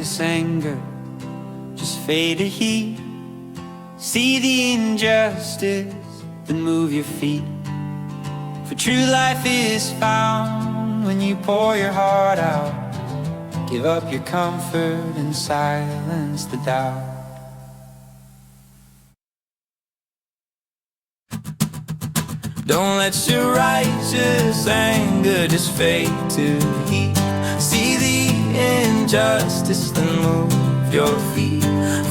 righteous anger just fade to heat. See the injustice, then move your feet. For true life is found when you pour your heart out. Give up your comfort and silence the doubt. Don't let your righteous anger just fade to heat. See the injustice, then move your feet.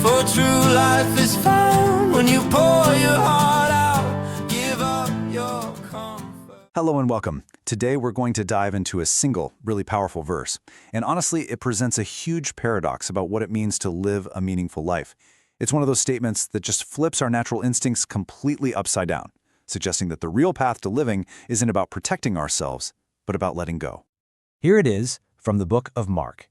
For true life is found when you pour your heart out. Give up your comfort. Hello and welcome. Today we're going to dive into a single, really powerful verse. And honestly, it presents a huge paradox about what it means to live a meaningful life. It's one of those statements that just flips our natural instincts completely upside down, suggesting that the real path to living isn't about protecting ourselves, but about letting go. Here it is from the book of Mark.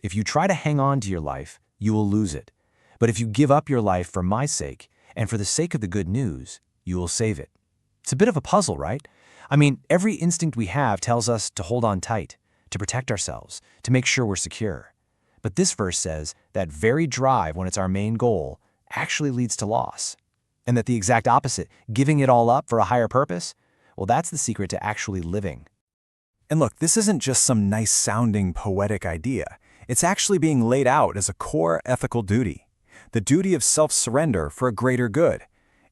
If you try to hang on to your life, you will lose it. But if you give up your life for my sake and for the sake of the good news, you will save it. It's a bit of a puzzle, right? I mean, every instinct we have tells us to hold on tight, to protect ourselves, to make sure we're secure. But this verse says that very drive, when it's our main goal, actually leads to loss. And that the exact opposite, giving it all up for a higher purpose, well, that's the secret to actually living. And look, this isn't just some nice-sounding poetic idea. It's actually being laid out as a core ethical duty. The duty of self-surrender for a greater good.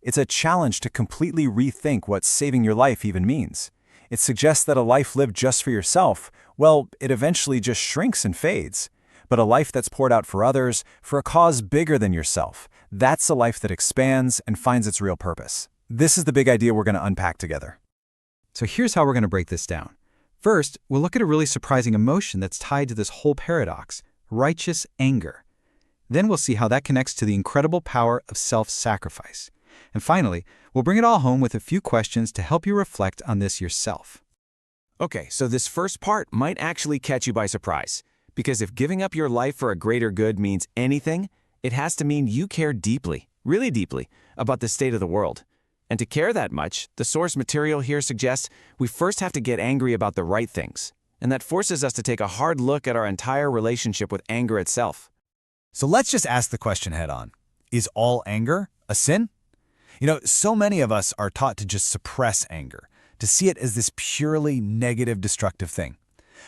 It's a challenge to completely rethink what saving your life even means. It suggests that a life lived just for yourself, well, it eventually just shrinks and fades. But a life that's poured out for others, for a cause bigger than yourself, that's a life that expands and finds its real purpose. This is the big idea we're going to unpack together. So here's how we're going to break this down. First, we'll look at a really surprising emotion that's tied to this whole paradox, righteous anger. Then we'll see how that connects to the incredible power of self-sacrifice. And finally, we'll bring it all home with a few questions to help you reflect on this yourself. Okay, so this first part might actually catch you by surprise. Because if giving up your life for a greater good means anything, it has to mean you care deeply, really deeply, about the state of the world. And to care that much, the source material here suggests we first have to get angry about the right things. And that forces us to take a hard look at our entire relationship with anger itself. So let's just ask the question head on. Is all anger a sin? You know, so many of us are taught to just suppress anger, to see it as this purely negative, destructive thing.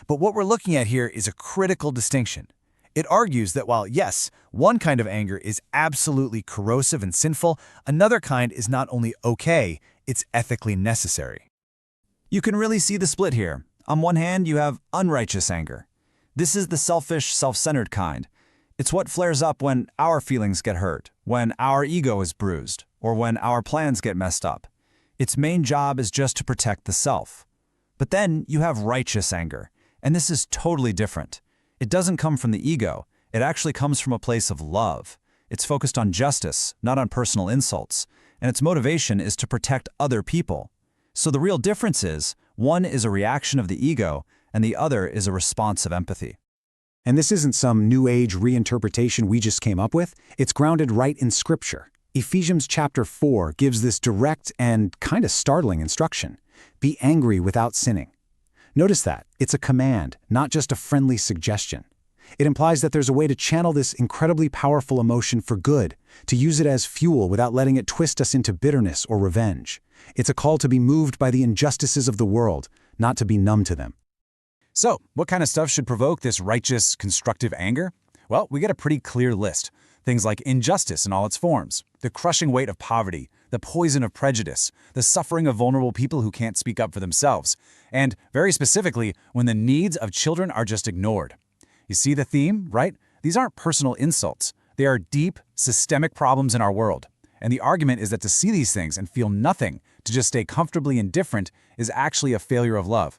But what we're looking at here is a critical distinction. It argues that while, yes, one kind of anger is absolutely corrosive and sinful, another kind is not only okay, it's ethically necessary. You can really see the split here. On one hand, you have unrighteous anger. This is the selfish, self-centered kind. It's what flares up when our feelings get hurt, when our ego is bruised, or when our plans get messed up. Its main job is just to protect the self. But then you have righteous anger, and this is totally different. It doesn't come from the ego. It actually comes from a place of love. It's focused on justice, not on personal insults, and its motivation is to protect other people. So the real difference is, one is a reaction of the ego, and the other is a response of empathy. And this isn't some New Age reinterpretation we just came up with. It's grounded right in Scripture. Ephesians chapter 4 gives this direct and kind of startling instruction. Be angry without sinning. Notice that. It's a command, not just a friendly suggestion. It implies that there's a way to channel this incredibly powerful emotion for good, to use it as fuel without letting it twist us into bitterness or revenge. It's a call to be moved by the injustices of the world, not to be numb to them. So, what kind of stuff should provoke this righteous, constructive anger? Well, we get a pretty clear list. Things like injustice in all its forms, the crushing weight of poverty, the poison of prejudice, the suffering of vulnerable people who can't speak up for themselves, and, very specifically, when the needs of children are just ignored. You see the theme, right? These aren't personal insults. They are deep, systemic problems in our world. And the argument is that to see these things and feel nothing, to just stay comfortably indifferent, is actually a failure of love.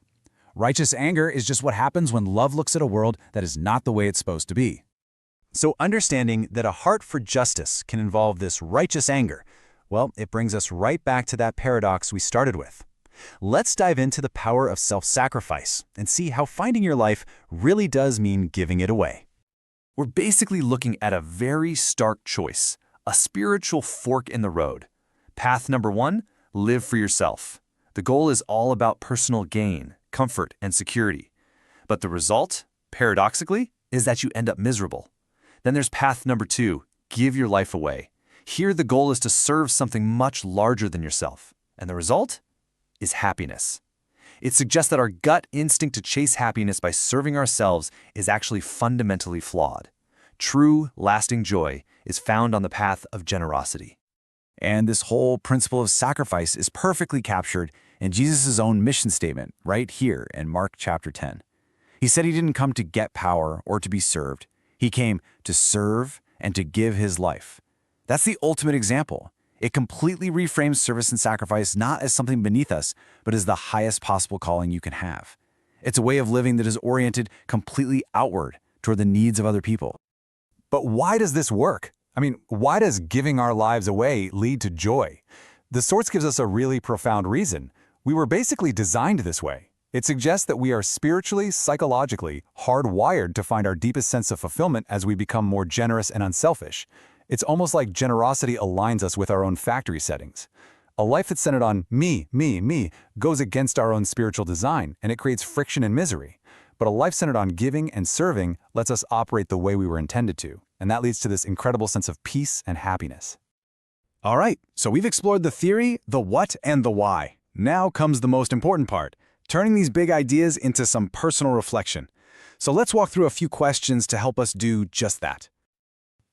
Righteous anger is just what happens when love looks at a world that is not the way it's supposed to be. So understanding that a heart for justice can involve this righteous anger, well, it brings us right back to that paradox we started with. Let's dive into the power of self-sacrifice and see how finding your life really does mean giving it away. We're basically looking at a very stark choice, a spiritual fork in the road. Path number 1, live for yourself. The goal is all about personal gain, comfort, and security. But the result, paradoxically, is that you end up miserable. Then there's path number 2, give your life away. Here the goal is to serve something much larger than yourself. And the result is happiness. It suggests that our gut instinct to chase happiness by serving ourselves is actually fundamentally flawed. True, lasting joy is found on the path of generosity. And this whole principle of sacrifice is perfectly captured in Jesus' own mission statement right here in Mark chapter 10. He said he didn't come to get power or to be served. He came to serve and to give his life. That's the ultimate example. It completely reframes service and sacrifice not as something beneath us, but as the highest possible calling you can have. It's a way of living that is oriented completely outward toward the needs of other people. But why does this work? I mean, why does giving our lives away lead to joy? The source gives us a really profound reason. We were basically designed this way. It suggests that we are spiritually, psychologically hardwired to find our deepest sense of fulfillment as we become more generous and unselfish. It's almost like generosity aligns us with our own factory settings. A life that's centered on me goes against our own spiritual design, and it creates friction and misery. But a life centered on giving and serving lets us operate the way we were intended to, and that leads to this incredible sense of peace and happiness. All right, so we've explored the theory, the what, and the why. Now comes the most important part, turning these big ideas into some personal reflection. So let's walk through a few questions to help us do just that.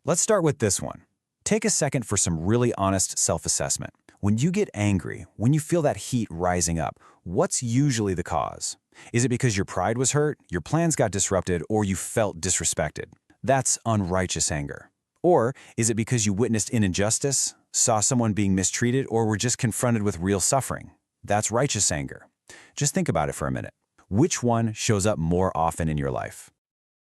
Let's start with this one. Take a second for some really honest self-assessment. When you get angry, when you feel that heat rising up, what's usually the cause? Is it because your pride was hurt, your plans got disrupted, or you felt disrespected? That's unrighteous anger. Or is it because you witnessed an injustice, saw someone being mistreated, or were just confronted with real suffering? That's righteous anger. Just think about it for a minute. Which one shows up more often in your life?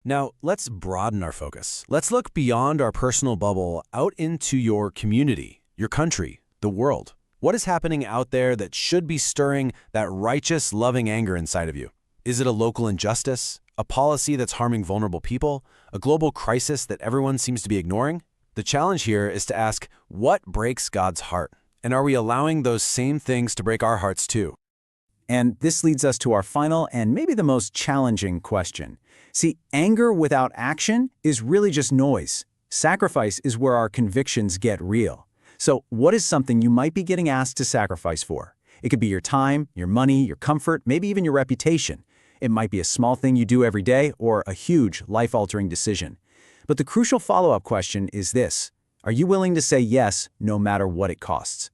Now, let's broaden our focus. Let's look beyond our personal bubble out into your community, your country, the world. What is happening out there that should be stirring that righteous, loving anger inside of you? Is it a local injustice, a policy that's harming vulnerable people, a global crisis that everyone seems to be ignoring? The challenge here is to ask, what breaks God's heart? And are we allowing those same things to break our hearts too? And this leads us to our final and maybe the most challenging question. See, anger without action is really just noise. Sacrifice is where our convictions get real. So what is something you might be getting asked to sacrifice for? It could be your time, your money, your comfort, maybe even your reputation. It might be a small thing you do every day or a huge, life-altering decision. But the crucial follow-up question is this: are you willing to say yes no matter what it costs?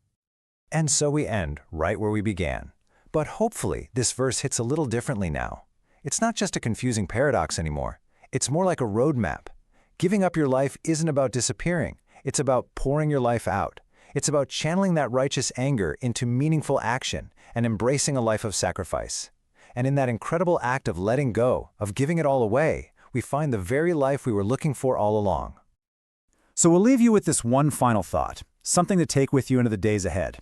And so we end right where we began. But hopefully this verse hits a little differently now. It's not just a confusing paradox anymore. It's more like a roadmap. Giving up your life isn't about disappearing. It's about pouring your life out. It's about channeling that righteous anger into meaningful action and embracing a life of sacrifice. And in that incredible act of letting go, of giving it all away, we find the very life we were looking for all along. So we'll leave you with this one final thought, something to take with you into the days ahead.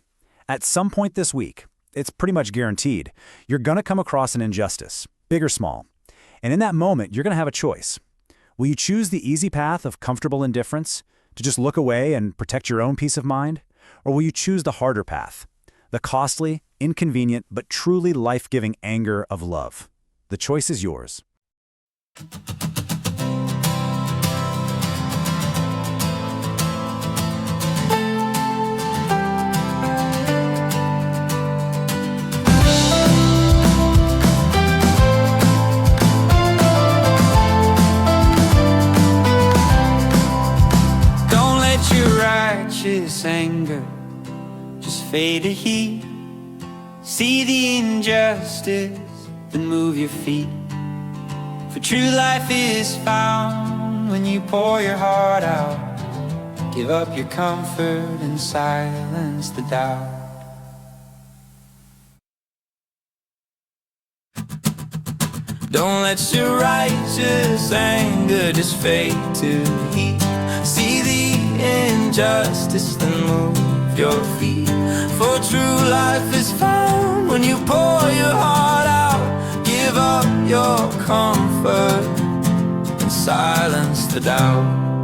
At some point this week, it's pretty much guaranteed, you're going to come across an injustice, big or small. And in that moment, you're going to have a choice. Will you choose the easy path of comfortable indifference, to just look away and protect your own peace of mind? Or will you choose the harder path, the costly, inconvenient, but truly life-giving anger of love? The choice is yours. Righteous anger just fade to heat. See the injustice, then move your feet. For true life is found when you pour your heart out. Give up your comfort and silence the doubt. Don't let your righteous anger just fade to heat. See the injustice, then move your feet. For true life is found when you pour your heart out. Give up your comfort and silence the doubt.